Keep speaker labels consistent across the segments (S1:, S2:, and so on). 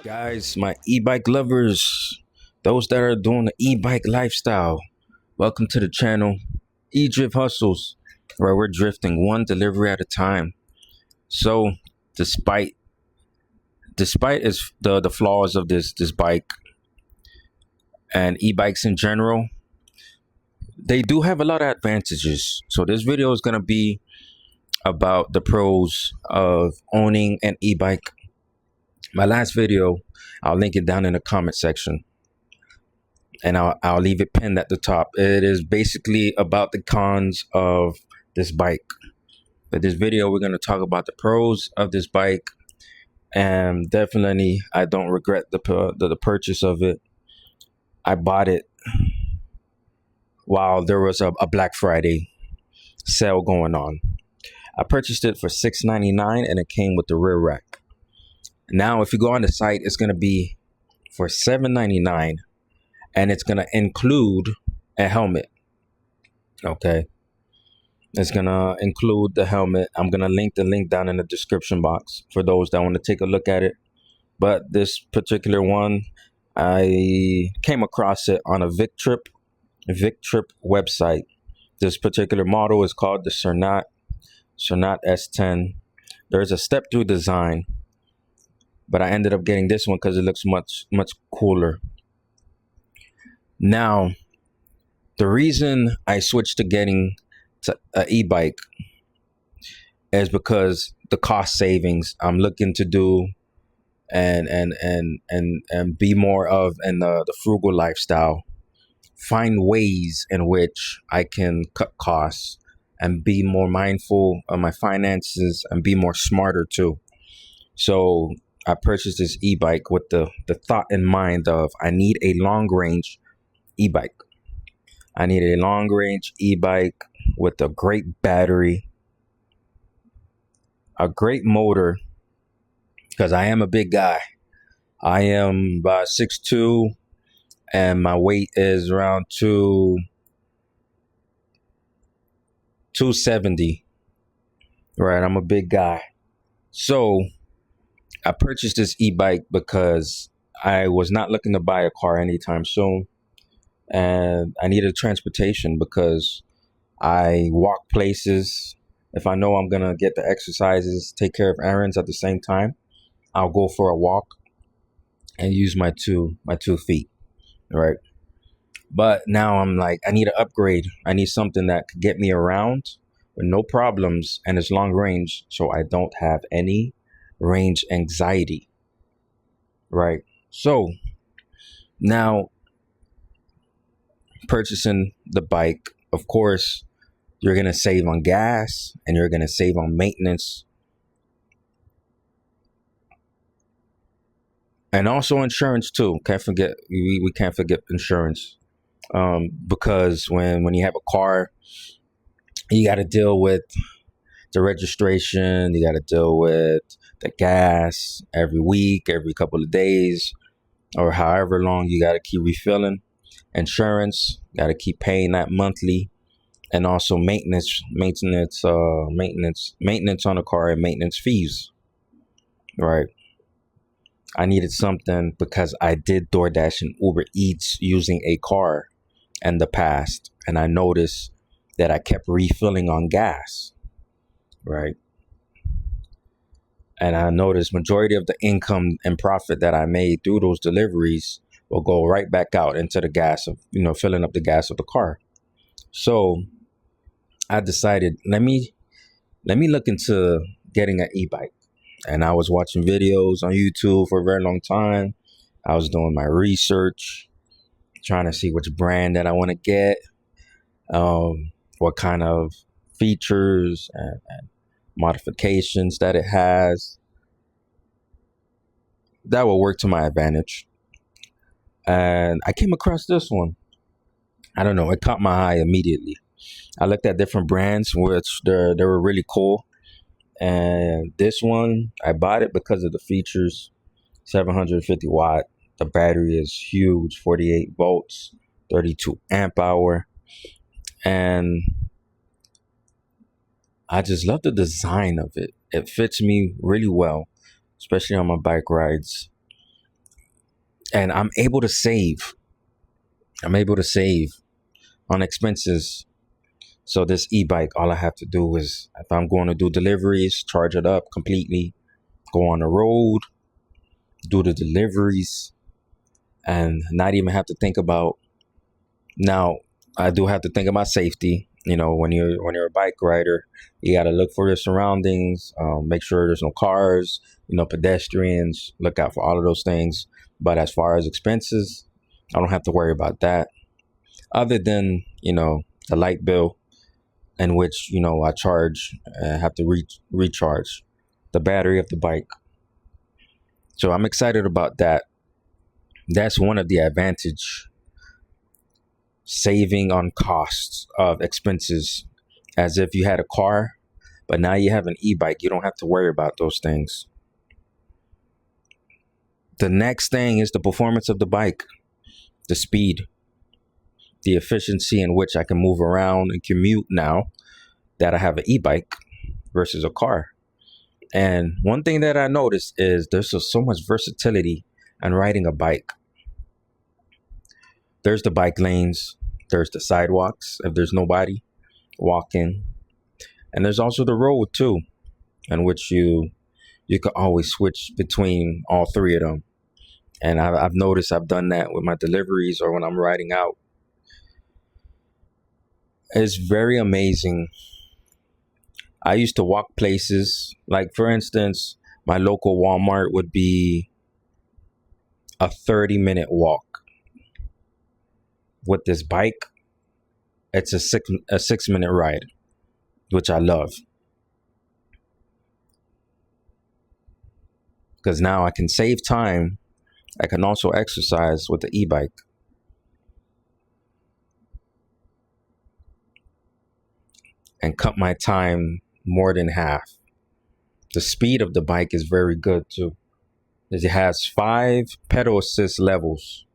S1: Guys, my e-bike lovers, those that are doing the e-bike lifestyle, welcome to the channel. E-Drift Hustles, where we're drifting one delivery at a time. So, despite the flaws of this bike and e-bikes in general, they do have a lot of advantages. So this video is gonna be about the pros of owning an e-bike. My last video, I'll link it down in the comment section, and I'll leave it pinned at the top. It is basically about the cons of this bike. But this video, we're going to talk about the pros of this bike, and definitely I don't regret the purchase of it. I bought it while there was a Black Friday sale going on. I purchased it for $6.99 and it came with the rear rack. Now if you go on the site, it's going to be for $7.99 and it's going to include a helmet. Okay, it's going to include the helmet. I'm going to link the link down in the description box for those that want to take a look at it. But this particular one, I came across it on a Victrip website. This particular model is called the Surnat S10. There's a step through design, but I ended up getting this one because it looks much cooler. Now, the reason I switched to getting an e-bike is because the cost savings I'm looking to do and be more of in the frugal lifestyle. Find ways in which I can cut costs and be more mindful of my finances and be more smarter too. So I purchased this e-bike with the thought in mind of I need a long range e-bike. I need a long range e-bike with a great battery, a great motor, because I am a big guy. I am about 6'2", and my weight is around 270. Right, I'm a big guy. So I purchased this e-bike because I was not looking to buy a car anytime soon, and I needed transportation because I walk places. If I know I'm gonna get the exercises, take care of errands at the same time, I'll go for a walk and use my two feet, right? But now I'm like, I need an upgrade. I need something that could get me around with no problems and it's long range, so I don't have any range anxiety, right? So now, purchasing the bike, of course, you're going to save on gas and you're going to save on maintenance and also insurance too. Can't forget, we can't forget insurance, because when you have a car, you got to deal with the registration, you got to deal with the gas every week, every couple of days, or however long you got to keep refilling. Insurance, got to keep paying that monthly, and also maintenance on the car and maintenance fees, right? I needed something because I did DoorDash and Uber Eats using a car in the past, and I noticed that I kept refilling on gas, right? And I noticed majority of the income and profit that I made through those deliveries will go right back out into the gas of, filling up the gas of the car. So I decided, let me look into getting an e-bike. And I was watching videos on YouTube for a very long time. I was doing my research, trying to see which brand that I want to get, what kind of features and modifications that it has that will work to my advantage. And I came across this one. I don't know, it caught my eye immediately. I looked at different brands, which they were really cool. And this one, I bought it because of the features. 750 watt. The battery is huge, 48 volts, 32 amp hour. And I just love the design of it. It fits me really well, especially on my bike rides. and I'm able to save. I'm able to save on expenses. So this e-bike, all I have to do is, if I'm going to do deliveries, charge it up completely, go on the road, do the deliveries, and not even have to think about. Now, I do have to think about safety. You know, when you're a bike rider, you got to look for your surroundings, make sure there's no cars, pedestrians. Look out for all of those things. But as far as expenses, I don't have to worry about that. Other than the light bill, in which I charge, have to recharge the battery of the bike. So I'm excited about that. That's one of the advantage, saving on costs of expenses, as if you had a car, but now you have an e-bike. You don't have to worry about those things. The next thing is the performance of the bike, the speed, the efficiency in which I can move around and commute now that I have an e-bike versus a car. And one thing that I noticed is there's so much versatility in riding a bike. There's the bike lanes, there's the sidewalks if there's nobody walking, and there's also the road too, in which you can always switch between all three of them. And I've noticed I've done that with my deliveries or when I'm riding out. It's very amazing. I used to walk places, like for instance, my local Walmart would be a 30-minute walk. With this bike, it's a 6-minute ride, which I love. Because now I can save time. I can also exercise with the e-bike. And cut my time more than half. The speed of the bike is very good too. It has 5 pedal assist levels.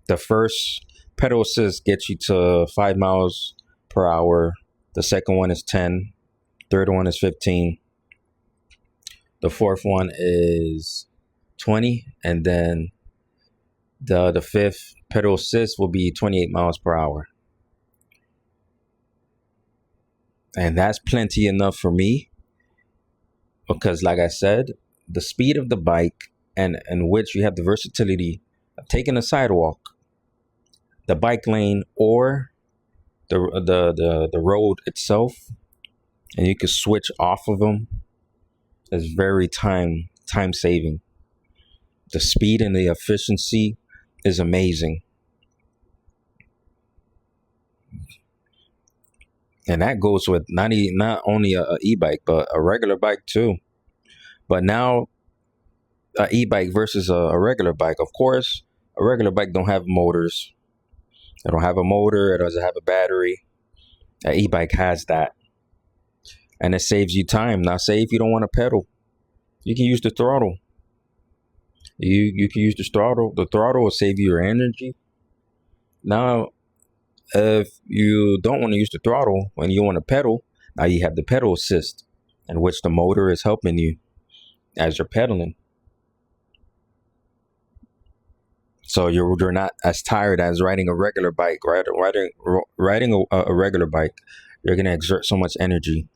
S1: The first pedal assist gets you to 5 miles per hour. The second one is 10. Third one is 15. The fourth one is 20. And then the fifth pedal assist will be 28 miles per hour. And that's plenty enough for me. Because like I said, the speed of the bike and which you have the versatility of taking a sidewalk, the bike lane, or the road itself, and you can switch off of them, is very time saving. The speed and the efficiency is amazing. And that goes with not only a e-bike, but a regular bike too. But now, a e-bike versus a regular bike. Of course, a regular bike don't have motors. It don't have a motor. It doesn't have a battery. An e-bike has that. And it saves you time. Now, say if you don't want to pedal, you can use the throttle. You can use the throttle. The throttle will save you your energy. Now, if you don't want to use the throttle when you want to pedal, now you have the pedal assist, in which the motor is helping you as you're pedaling. So you're not as tired as riding a regular bike. Riding a regular bike, you're going to exert so much energy.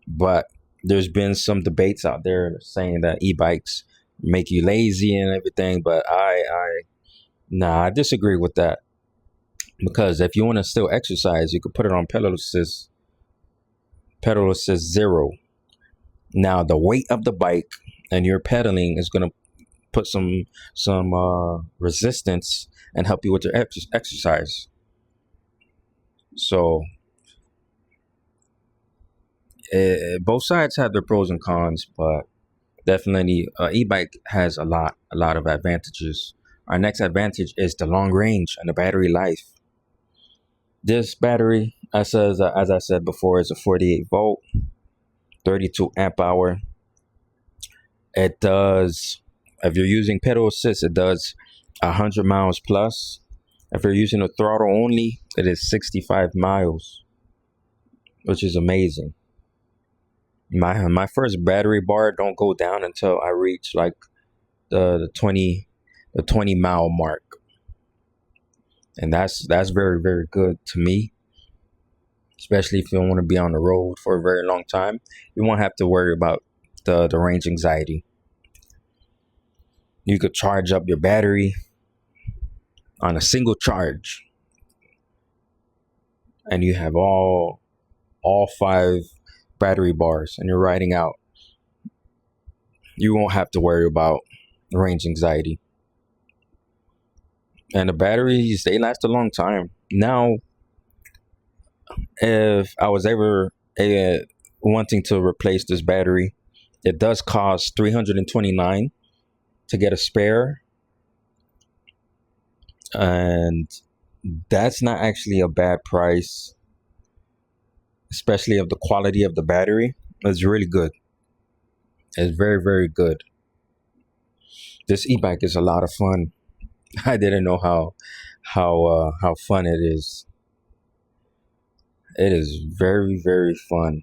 S1: But there's been some debates out there saying that e-bikes make you lazy and everything. But I disagree with that. Because if you want to still exercise, you could put it on pedal assist 0. Now the weight of the bike and your pedaling is going to put some resistance and help you with your exercise. So both sides have their pros and cons, but definitely e-bike has a lot of advantages. Our next advantage is the long range and the battery life. This battery, as I said before, is a 48 volt, 32 amp hour. It does, if you're using pedal assist, it does 100 miles plus. If you're using a throttle only, it is 65 miles, which is amazing. My first battery bar don't go down until I reach like the 20 mile mark, and that's very very good to me. Especially if you don't want to be on the road for a very long time, you won't have to worry about the range anxiety. You could charge up your battery on a single charge, and you have all 5 battery bars, and you're riding out. You won't have to worry about range anxiety. And the batteries, they last a long time. Now, if I was ever wanting to replace this battery, it does cost $329 to get a spare, and that's not actually a bad price, especially of the quality of the battery. It's really good. It's very very good. This e-bike is a lot of fun. I didn't know how fun it is. It is very very fun,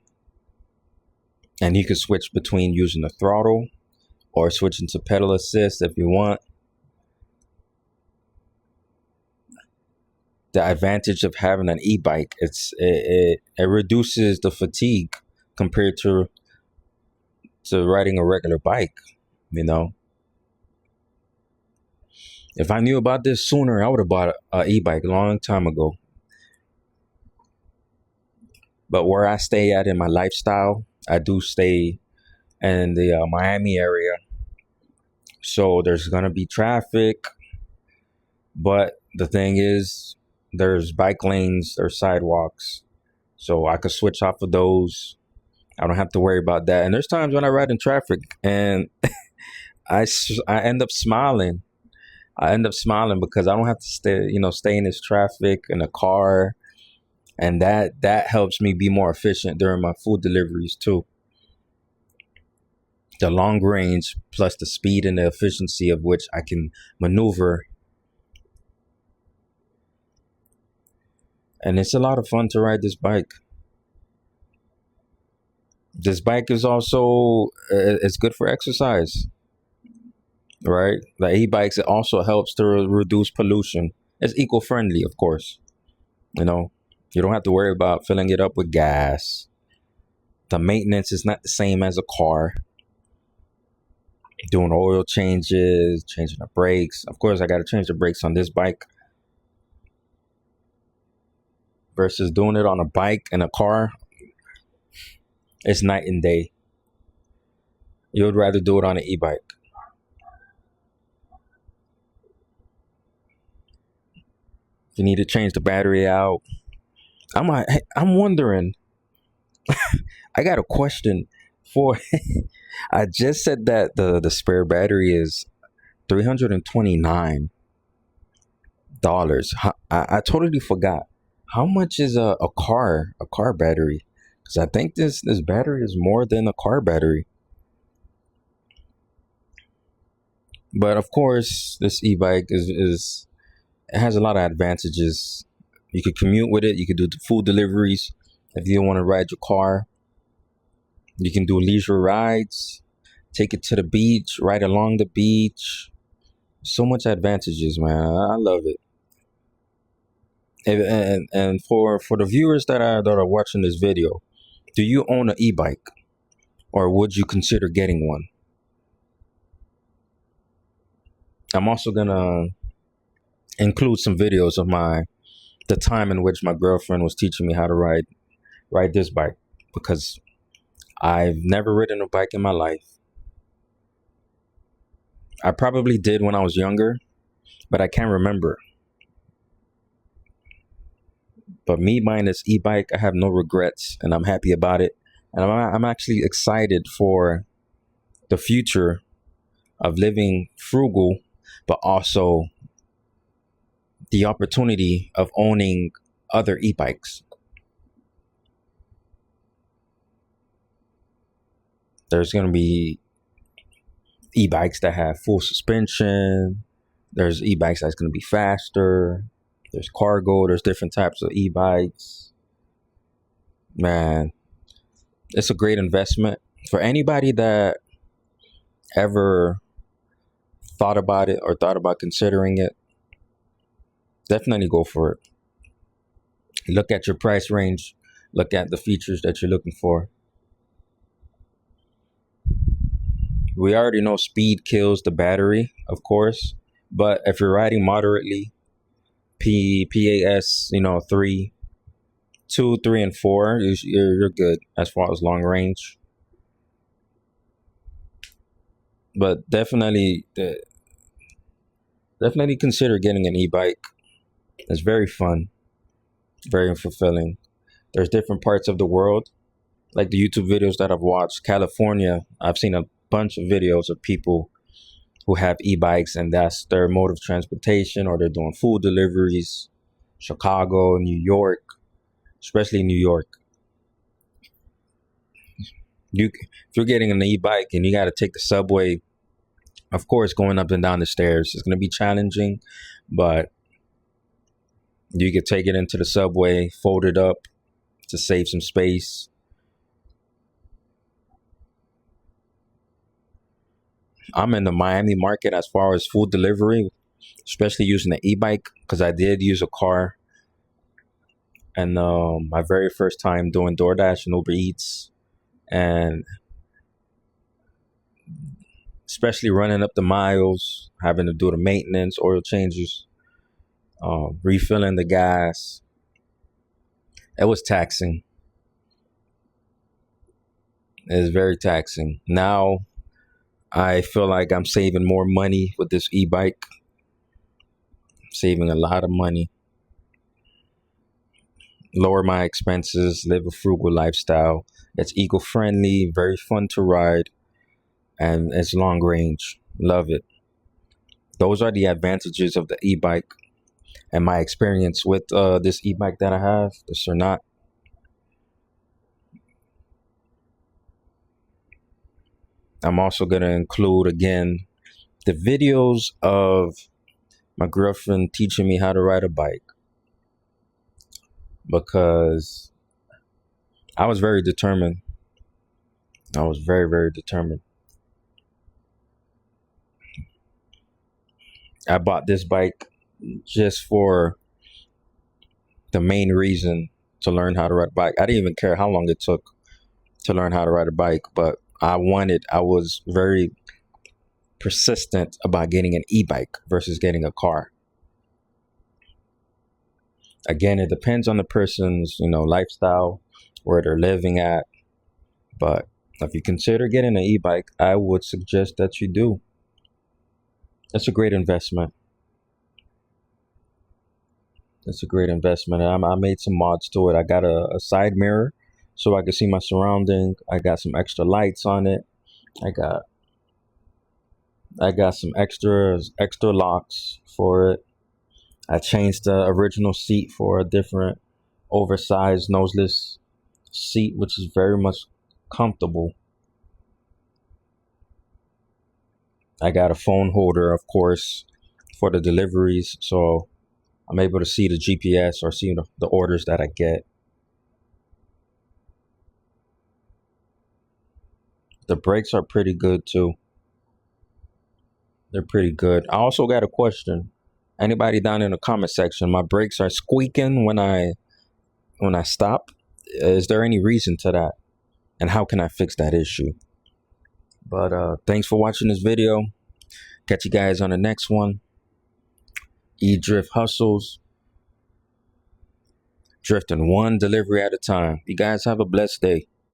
S1: and you can switch between using the throttle or switching to pedal assist if you want. The advantage of having an e-bike, it reduces the fatigue compared to riding a regular bike. You know, if I knew about this sooner, I would have bought a e-bike a long time ago. But where I stay at in my lifestyle, I do stay in the Miami area, so there's gonna be traffic. But the thing is, there's bike lanes, there's sidewalks, so I could switch off of those. I don't have to worry about that. And there's times when I ride in traffic and I end up smiling. I end up smiling because I don't have to stay in this traffic in a car, and that helps me be more efficient during my food deliveries too. The long range plus the speed and the efficiency of which I can maneuver, and it's a lot of fun to ride this bike. This bike is also it's good for exercise, right? The e-bikes, it also helps to reduce pollution. It's eco-friendly, of course. You know, you don't have to worry about filling it up with gas. The maintenance is not the same as a car. Doing oil changes, changing the brakes. Of course, I got to change the brakes on this bike versus doing it on a bike and a car. It's night and day. You would rather do it on an e-bike. If you need to change the battery out, I'm wondering. I got a question for. I just said that the spare battery is $329. I totally forgot. How much is a car battery? Because I think this battery is more than a car battery. But of course, this e-bike is it has a lot of advantages. You could commute with it. You could do food deliveries. If you don't want to ride your car, you can do leisure rides. Take it to the beach, ride along the beach. So much advantages, man. I love it. And for the viewers that are watching this video, do you own an e-bike, or would you consider getting one? I'm also gonna include some videos of the time in which my girlfriend was teaching me how to ride this bike, because I've never ridden a bike in my life. I probably did when I was younger, but I can't remember. But me buying this e-bike, I have no regrets, and I'm happy about it. And I'm actually excited for the future of living frugal, but also the opportunity of owning other e-bikes. There's going to be e-bikes that have full suspension. There's e-bikes that's going to be faster. There's cargo. There's different types of e-bikes. Man, it's a great investment for anybody that ever thought about it or thought about considering it, definitely go for it. Look at your price range. Look at the features that you're looking for. We already know speed kills the battery, of course, but if you're riding moderately, PAS, 2, 3, and 4, you're good as far as long range. But definitely consider getting an e-bike. It's very fun, very fulfilling. There's different parts of the world, like the YouTube videos that I've watched. California, I've seen a bunch of videos of people who have e-bikes and that's their mode of transportation, or they're doing food deliveries. Chicago, New York, especially New York. If you're getting an e-bike and you got to take the subway, of course, going up and down the stairs is going to be challenging, but you could take it into the subway, fold it up to save some space. I'm in the Miami market as far as food delivery, especially using the e-bike, because I did use a car. And my very first time doing DoorDash and Uber Eats, and especially running up the miles, having to do the maintenance, oil changes, refilling the gas. It was taxing. It is very taxing. Now I feel like I'm saving more money with this e-bike, saving a lot of money, lower my expenses, live a frugal lifestyle. It's eco-friendly, very fun to ride, and it's long range. Love it. Those are the advantages of the e-bike and my experience with this e-bike that I have, the Surnat. I'm also going to include, again, the videos of my girlfriend teaching me how to ride a bike, because I was very determined. I was very, very determined. I bought this bike just for the main reason to learn how to ride a bike. I didn't even care how long it took to learn how to ride a bike, but I was very persistent about getting an e-bike versus getting a car. Again, it depends on the person's, lifestyle, where they're living at. But if you consider getting an e-bike, I would suggest that you do. It's a great investment. It's a great investment. I made some mods to it. I got a side mirror so I can see my surrounding. I got some extra lights on it. I got some extra locks for it. I changed the original seat for a different oversized noseless seat, which is very much comfortable. I got a phone holder, of course, for the deliveries, so I'm able to see the GPS or see the orders that I get. The brakes are pretty good too. They're pretty good. I also got a question. Anybody down in the comment section, my brakes are squeaking when I stop. Is there any reason to that? And how can I fix that issue? But thanks for watching this video. Catch you guys on the next one. E-Drift Hustles. Drifting one delivery at a time. You guys have a blessed day.